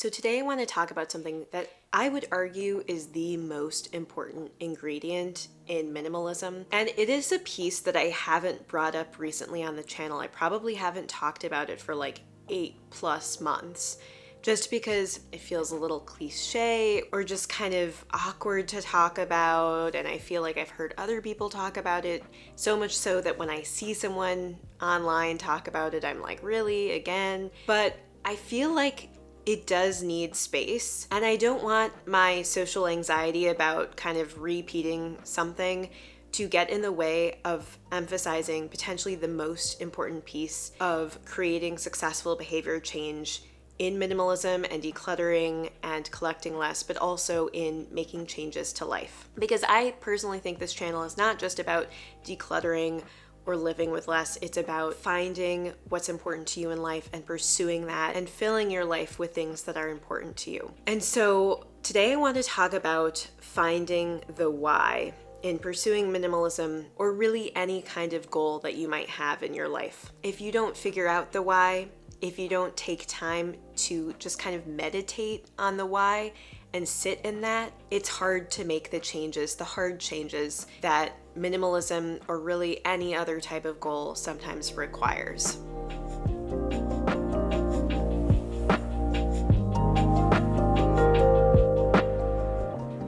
So today I want to talk about something that I would argue is the most important ingredient in minimalism. And it is a piece that I haven't brought up recently on the channel. I probably haven't talked about it for like 8+ months. Just because it feels a little cliche or just kind of awkward to talk about. And I feel like I've heard other people talk about it, so much so that when I see someone online talk about it, I'm like, really? Again? But I feel like it does need space, and I don't want my social anxiety about kind of repeating something to get in the way of emphasizing potentially the most important piece of creating successful behavior change in minimalism and decluttering and collecting less, but also in making changes to life. Because I personally think this channel is not just about decluttering or living with less. It's about finding what's important to you in life and pursuing that and filling your life with things that are important to you. And so today I want to talk about finding the why in pursuing minimalism, or really any kind of goal that you might have in your life. If you don't figure out the why, if you don't take time to just kind of meditate on the why and sit in that, it's hard to make the changes, the hard changes that minimalism or really any other type of goal sometimes requires.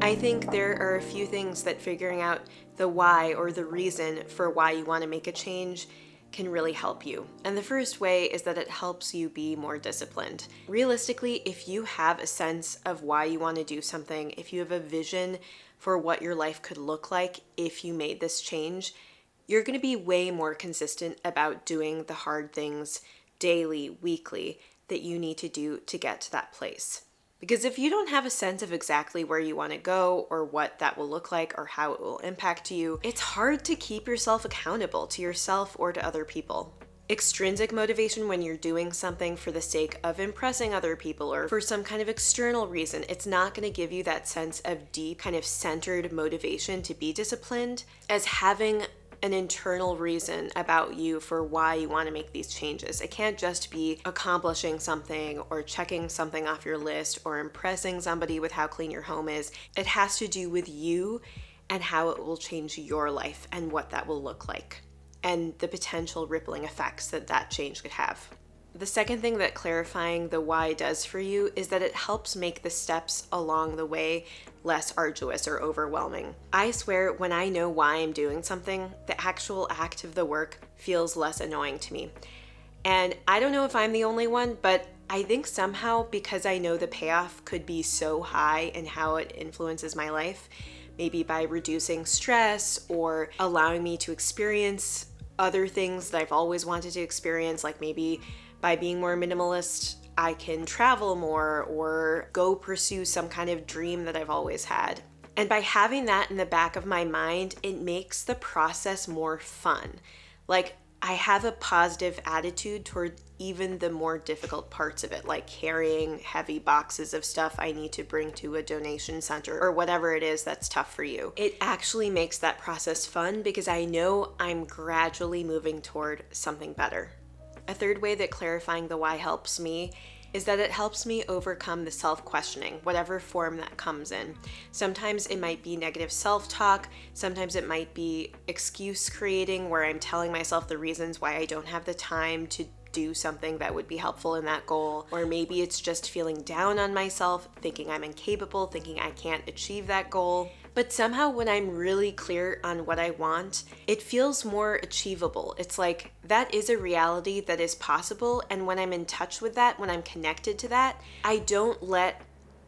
I think there are a few things that figuring out the why or the reason for why you want to make a change can really help you. And the first way is that it helps you be more disciplined. Realistically, if you have a sense of why you want to do something, if you have a vision for what your life could look like if you made this change, you're going to be way more consistent about doing the hard things daily, weekly, that you need to do to get to that place. Because if you don't have a sense of exactly where you want to go or what that will look like or how it will impact you, it's hard to keep yourself accountable to yourself or to other people. Extrinsic motivation, when you're doing something for the sake of impressing other people or for some kind of external reason, it's not going to give you that sense of deep, kind of centered motivation to be disciplined as having an internal reason about you for why you want to make these changes. It can't just be accomplishing something or checking something off your list or impressing somebody with how clean your home is. It has to do with you and how it will change your life and what that will look like and the potential rippling effects that that change could have. The second thing that clarifying the why does for you is that it helps make the steps along the way less arduous or overwhelming. I swear, when I know why I'm doing something, the actual act of the work feels less annoying to me. And I don't know if I'm the only one, but I think somehow because I know the payoff could be so high in how it influences my life, maybe by reducing stress or allowing me to experience other things that I've always wanted to experience, like maybe by being more minimalist, I can travel more or go pursue some kind of dream that I've always had. And by having that in the back of my mind, it makes the process more fun. Like, I have a positive attitude toward even the more difficult parts of it, like carrying heavy boxes of stuff I need to bring to a donation center or whatever it is that's tough for you. It actually makes that process fun because I know I'm gradually moving toward something better. A third way that clarifying the why helps me is that it helps me overcome the self-questioning, whatever form that comes in. Sometimes it might be negative self-talk, sometimes it might be excuse creating where I'm telling myself the reasons why I don't have the time to do something that would be helpful in that goal, or maybe it's just feeling down on myself, thinking I'm incapable, thinking I can't achieve that goal. But somehow when I'm really clear on what I want, it feels more achievable. It's like that is a reality that is possible, and when I'm in touch with that, when I'm connected to that, I don't let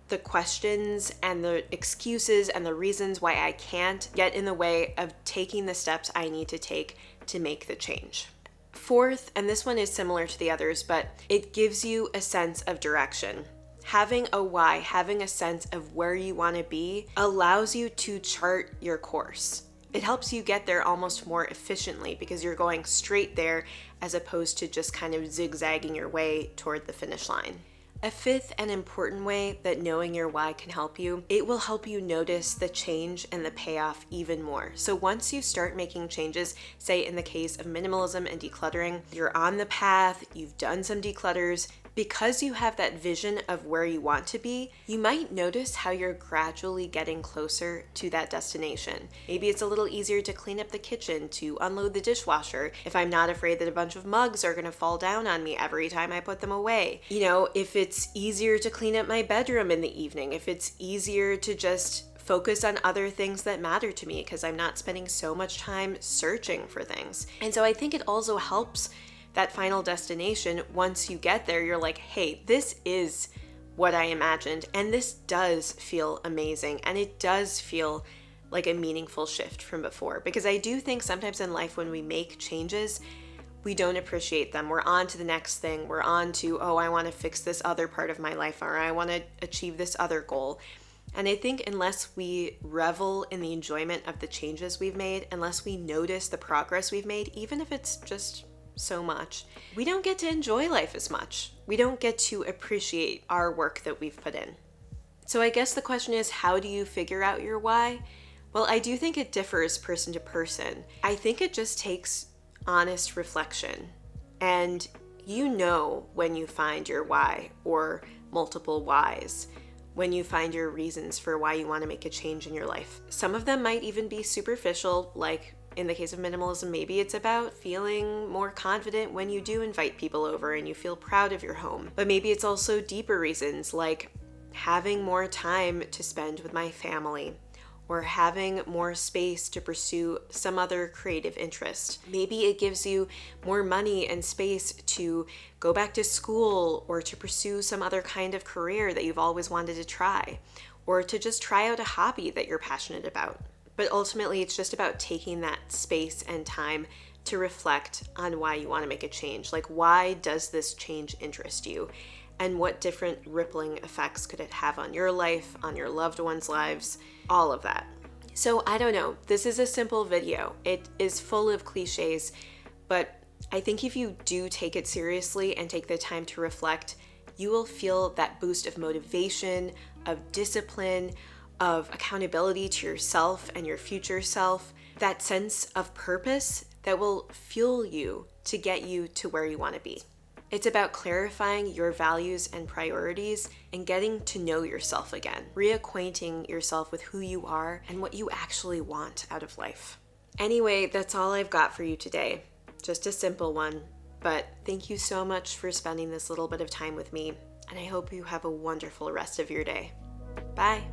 the questions and the excuses and the reasons why I can't get in the way of taking the steps I need to take to make the change. Fourth, and this one is similar to the others, but it gives you a sense of direction. Having a why, having a sense of where you want to be, allows you to chart your course. It helps you get there almost more efficiently because you're going straight there as opposed to just kind of zigzagging your way toward the finish line. A fifth and important way that knowing your why can help you, it will help you notice the change and the payoff even more. So once you start making changes, say in the case of minimalism and decluttering, you're on the path, you've done some declutters, Because you have that vision of where you want to be, you might notice how you're gradually getting closer to that destination. Maybe it's a little easier to clean up the kitchen, to unload the dishwasher, if I'm not afraid that a bunch of mugs are gonna fall down on me every time I put them away. You know, if it's easier to clean up my bedroom in the evening, if it's easier to just focus on other things that matter to me because I'm not spending so much time searching for things. And so I think it also helps that final destination. Once you get there, you're like, hey, this is what I imagined, and this does feel amazing, and it does feel like a meaningful shift from before. Because I do think sometimes in life when we make changes, we don't appreciate them. We're on to the next thing. We're on to, oh, I want to fix this other part of my life, or I want to achieve this other goal. And I think unless we revel in the enjoyment of the changes we've made, unless we notice the progress we've made, even if it's just so much, we don't get to enjoy life as much. We don't get to appreciate our work that we've put in. So I guess the question is, how do you figure out your why? Well, I do think it differs person to person. I think it just takes honest reflection. And you know when you find your why, or multiple whys, when you find your reasons for why you want to make a change in your life. Some of them might even be superficial, like in the case of minimalism, maybe it's about feeling more confident when you do invite people over and you feel proud of your home. But maybe it's also deeper reasons, like having more time to spend with my family, or having more space to pursue some other creative interest. Maybe it gives you more money and space to go back to school, or to pursue some other kind of career that you've always wanted to try, or to just try out a hobby that you're passionate about. But ultimately, it's just about taking that space and time to reflect on why you want to make a change. Like, why does this change interest you? And what different rippling effects could it have on your life, on your loved ones' lives, all of that. So I don't know, this is a simple video. It is full of cliches, but I think if you do take it seriously and take the time to reflect, you will feel that boost of motivation, of discipline, of accountability to yourself and your future self, that sense of purpose that will fuel you to get you to where you want to be. It's about clarifying your values and priorities and getting to know yourself again, reacquainting yourself with who you are and what you actually want out of life. Anyway, that's all I've got for you today. Just a simple one, but thank you so much for spending this little bit of time with me, and I hope you have a wonderful rest of your day. Bye.